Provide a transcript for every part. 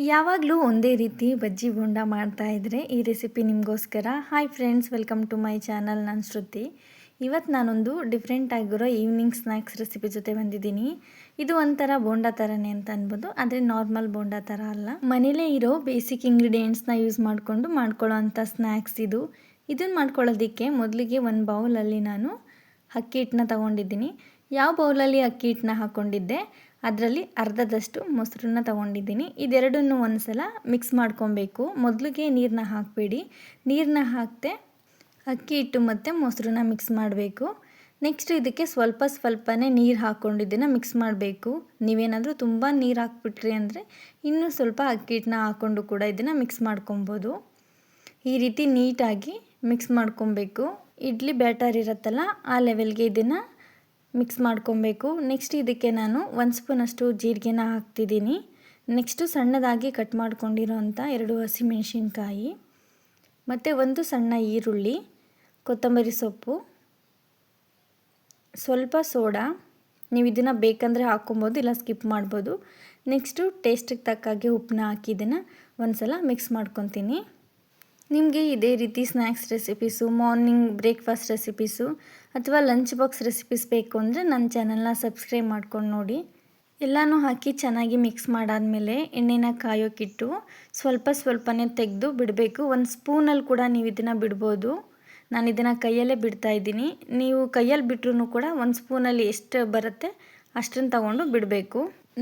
ಯಾವಾಗಲೂ ಒಂದೇ ರೀತಿ ಬಜ್ಜಿ ಬೋಂಡ ಮಾಡ್ತಾಯಿದ್ರೆ ಈ ರೆಸಿಪಿ ನಿಮಗೋಸ್ಕರ. Hi friends, welcome to my channel. ನಾನು ಶ್ರುತಿ. ಇವತ್ತು ನಾನೊಂದು ಡಿಫ್ರೆಂಟ್ ಆಗಿರೋ ಈವ್ನಿಂಗ್ ಸ್ನ್ಯಾಕ್ಸ್ ರೆಸಿಪಿ ಜೊತೆ ಬಂದಿದ್ದೀನಿ. ಇದು ಒಂಥರ ಬೋಂಡ ಥರನೇ ಅಂತ ಅನ್ಬೋದು, ಆದರೆ ನಾರ್ಮಲ್ ಬೋಂಡ ಥರ ಅಲ್ಲ. ಮನೇಲೇ ಇರೋ ಬೇಸಿಕ್ ಇಂಗ್ರೀಡಿಯೆಂಟ್ಸ್ನ ಯೂಸ್ ಮಾಡಿಕೊಂಡು ಮಾಡ್ಕೊಳ್ಳೋ ಅಂಥ ಸ್ನ್ಯಾಕ್ಸ್ ಇದು. ಇದನ್ನು ಮಾಡ್ಕೊಳ್ಳೋದಕ್ಕೆ ಮೊದಲಿಗೆ ಒಂದು ಬೌಲಲ್ಲಿ ನಾನು ಅಕ್ಕಿ ಹಿಟ್ಟನ್ನ ತೊಗೊಂಡಿದ್ದೀನಿ. ಯಾವ ಬೌಲಲ್ಲಿ ಅಕ್ಕಿ ಹಿಟ್ಟನ್ನ ಹಾಕ್ಕೊಂಡಿದ್ದೆ ಅದರಲ್ಲಿ ಅರ್ಧದಷ್ಟು ಮೊಸರನ್ನ ತೊಗೊಂಡಿದ್ದೀನಿ. ಇದೆರಡನ್ನೂ ಒಂದು ಸಲ ಮಿಕ್ಸ್ ಮಾಡ್ಕೊಬೇಕು. ಮೊದಲಿಗೆ ನೀರನ್ನ ಹಾಕಬೇಡಿ, ನೀರನ್ನ ಹಾಕದೆ ಅಕ್ಕಿ ಹಿಟ್ಟು ಮತ್ತು ಮೊಸರನ್ನ ಮಿಕ್ಸ್ ಮಾಡಬೇಕು. ನೆಕ್ಸ್ಟ್ ಇದಕ್ಕೆ ಸ್ವಲ್ಪನೇ ನೀರು ಹಾಕ್ಕೊಂಡು ಇದನ್ನು ಮಿಕ್ಸ್ ಮಾಡಬೇಕು. ನೀವೇನಾದರೂ ತುಂಬ ನೀರು ಹಾಕ್ಬಿಟ್ರಿ ಅಂದರೆ ಇನ್ನೂ ಸ್ವಲ್ಪ ಅಕ್ಕಿ ಹಿಟ್ಟನ್ನ ಹಾಕ್ಕೊಂಡು ಕೂಡ ಇದನ್ನು ಮಿಕ್ಸ್ ಮಾಡ್ಕೊಬೋದು. ಈ ರೀತಿ ನೀಟಾಗಿ ಮಿಕ್ಸ್ ಮಾಡ್ಕೊಬೇಕು. ಇಡ್ಲಿ ಬ್ಯಾಟರ್ ಇರುತ್ತಲ್ಲ, ಆ ಲೆವೆಲ್ಗೆ ಇದನ್ನು ಮಿಕ್ಸ್ ಮಾಡ್ಕೊಬೇಕು. ನೆಕ್ಸ್ಟ್ ಇದಕ್ಕೆ ನಾನು 1 ಸ್ಪೂನಷ್ಟು ಜೀರಿಗೆನ ಹಾಕ್ತಿದ್ದೀನಿ. ನೆಕ್ಸ್ಟು ಸಣ್ಣದಾಗಿ ಕಟ್ ಮಾಡ್ಕೊಂಡಿರೋಂಥ 2 ಹಸಿಮೆಣಸಿನ್ಕಾಯಿ ಮತ್ತು 1 ಸಣ್ಣ ಈರುಳ್ಳಿ, ಕೊತ್ತಂಬರಿ ಸೊಪ್ಪು, ಸ್ವಲ್ಪ ಸೋಡಾ. ನೀವು ಇದನ್ನು ಬೇಕಂದರೆ ಹಾಕ್ಕೊಬೋದು, ಇಲ್ಲ ಸ್ಕಿಪ್ ಮಾಡ್ಬೋದು. ನೆಕ್ಸ್ಟು ಟೇಸ್ಟಿಗೆ ತಕ್ಕಾಗೆ ಉಪ್ಪನ್ನ ಹಾಕಿ ಇದನ್ನು ಒಂದು ಸಲ ಮಿಕ್ಸ್ ಮಾಡ್ಕೊತೀನಿ. ನಿಮಗೆ ಇದೇ ರೀತಿ snacks recipes, morning breakfast recipes ಅಥವಾ ಲಂಚ್ ಬಾಕ್ಸ್ ರೆಸಿಪೀಸ್ ಬೇಕು ಅಂದರೆ ನನ್ನ ಚಾನಲ್ನ ಸಬ್ಸ್ಕ್ರೈಬ್ ಮಾಡ್ಕೊಂಡು ನೋಡಿ. ಎಲ್ಲನೂ ಹಾಕಿ ಚೆನ್ನಾಗಿ ಮಿಕ್ಸ್ ಮಾಡಾದಮೇಲೆ ಎಣ್ಣೆನ ಕಾಯೋಕ್ಕಿಟ್ಟು ಸ್ವಲ್ಪನೇ ತೆಗೆದು ಬಿಡಬೇಕು. 1 ಸ್ಪೂನಲ್ಲಿ ಕೂಡ ನೀವು ಇದನ್ನು ಬಿಡ್ಬೋದು. ನಾನು ಇದನ್ನು ಕೈಯಲ್ಲೇ ಬಿಡ್ತಾಯಿದ್ದೀನಿ. ನೀವು ಕೈಯಲ್ಲಿ ಬಿಟ್ರೂ ಕೂಡ 1 ಸ್ಪೂನಲ್ಲಿ ಎಷ್ಟು ಬರುತ್ತೆ ಅಷ್ಟನ್ನು ತಗೊಂಡು ಬಿಡಬೇಕು.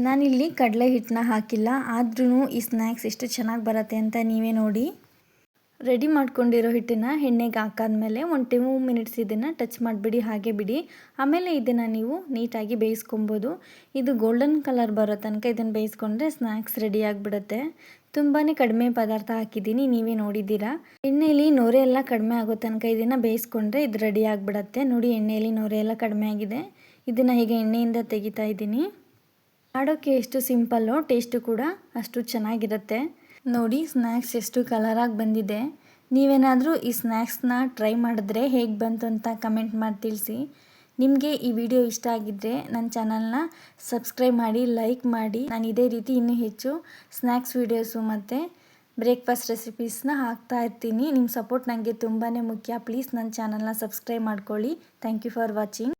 ನಾನಿಲ್ಲಿ ಕಡಲೆ ಹಿಟ್ಟನ್ನ ಹಾಕಿಲ್ಲ, ಆದ್ರೂ ಈ ಸ್ನ್ಯಾಕ್ಸ್ ಎಷ್ಟು ಚೆನ್ನಾಗಿ ಬರುತ್ತೆ ಅಂತ ನೀವೇ ನೋಡಿ. ರೆಡಿ ಮಾಡ್ಕೊಂಡಿರೋ ಹಿಟ್ಟನ್ನು ಎಣ್ಣೆಗೆ ಹಾಕಾದ್ಮೇಲೆ 1 2 ಮಿನಿಟ್ಸ್ ಇದನ್ನು ಟಚ್ ಮಾಡಿಬಿಡಿ, ಹಾಗೆ ಬಿಡಿ. ಆಮೇಲೆ ಇದನ್ನು ನೀವು ನೀಟಾಗಿ ಬೇಯಿಸ್ಕೊಬೋದು. ಇದು ಗೋಲ್ಡನ್ ಕಲರ್ ಬರೋ ತನಕ ಇದನ್ನು ಬೇಯಿಸ್ಕೊಂಡ್ರೆ ಸ್ನ್ಯಾಕ್ಸ್ ರೆಡಿ ಆಗಿಬಿಡುತ್ತೆ. ತುಂಬಾ ಕಡಿಮೆ ಪದಾರ್ಥ ಹಾಕಿದ್ದೀನಿ, ನೀವೇ ನೋಡಿದ್ದೀರಾ. ಎಣ್ಣೆಯಲ್ಲಿ ನೊರೆ ಎಲ್ಲ ಕಡಿಮೆ ಆಗೋ ತನಕ ಇದನ್ನು ಬೇಯಿಸ್ಕೊಂಡ್ರೆ ಇದು ರೆಡಿ ಆಗಿಬಿಡುತ್ತೆ. ನೋಡಿ, ಎಣ್ಣೆಯಲ್ಲಿ ನೊರೆ ಎಲ್ಲ ಕಡಿಮೆ ಆಗಿದೆ. ಇದನ್ನು ಹೀಗೆ ಎಣ್ಣೆಯಿಂದ ತೆಗಿತಾ ಇದ್ದೀನಿ. ಮಾಡೋಕ್ಕೆ ಎಷ್ಟು ಸಿಂಪಲ್ಲು, ಟೇಸ್ಟು ಕೂಡ ಅಷ್ಟು ಚೆನ್ನಾಗಿರುತ್ತೆ. ನೋಡಿ, ಸ್ನ್ಯಾಕ್ಸ್ ಎಷ್ಟು ಕಲರಾಗಿ ಬಂದಿದೆ. ನೀವೇನಾದರೂ ಈ ಸ್ನ್ಯಾಕ್ಸ್ನ ಟ್ರೈ ಮಾಡಿದ್ರೆ ಹೇಗೆ ಬಂತು ಅಂತ ಕಮೆಂಟ್ ಮಾಡಿ ತಿಳಿಸಿ. ನಿಮಗೆ ಈ ವಿಡಿಯೋ ಇಷ್ಟ ಆಗಿದ್ದರೆ ನನ್ನ ಚಾನಲ್ನ ಸಬ್ಸ್ಕ್ರೈಬ್ ಮಾಡಿ, ಲೈಕ್ ಮಾಡಿ. ನಾನು ಇದೇ ರೀತಿ ಇನ್ನೂ ಹೆಚ್ಚು ಸ್ನ್ಯಾಕ್ಸ್ ವೀಡಿಯೋಸು ಮತ್ತು ಬ್ರೇಕ್ಫಾಸ್ಟ್ ರೆಸಿಪೀಸ್ನ ಹಾಕ್ತಾ ಇರ್ತೀನಿ. ನಿಮ್ಮ ಸಪೋರ್ಟ್ ನನಗೆ ತುಂಬಾ ಮುಖ್ಯ. ಪ್ಲೀಸ್ ನನ್ನ ಚಾನಲ್ನ ಸಬ್ಸ್ಕ್ರೈಬ್ ಮಾಡ್ಕೊಳ್ಳಿ. Thank you for watching.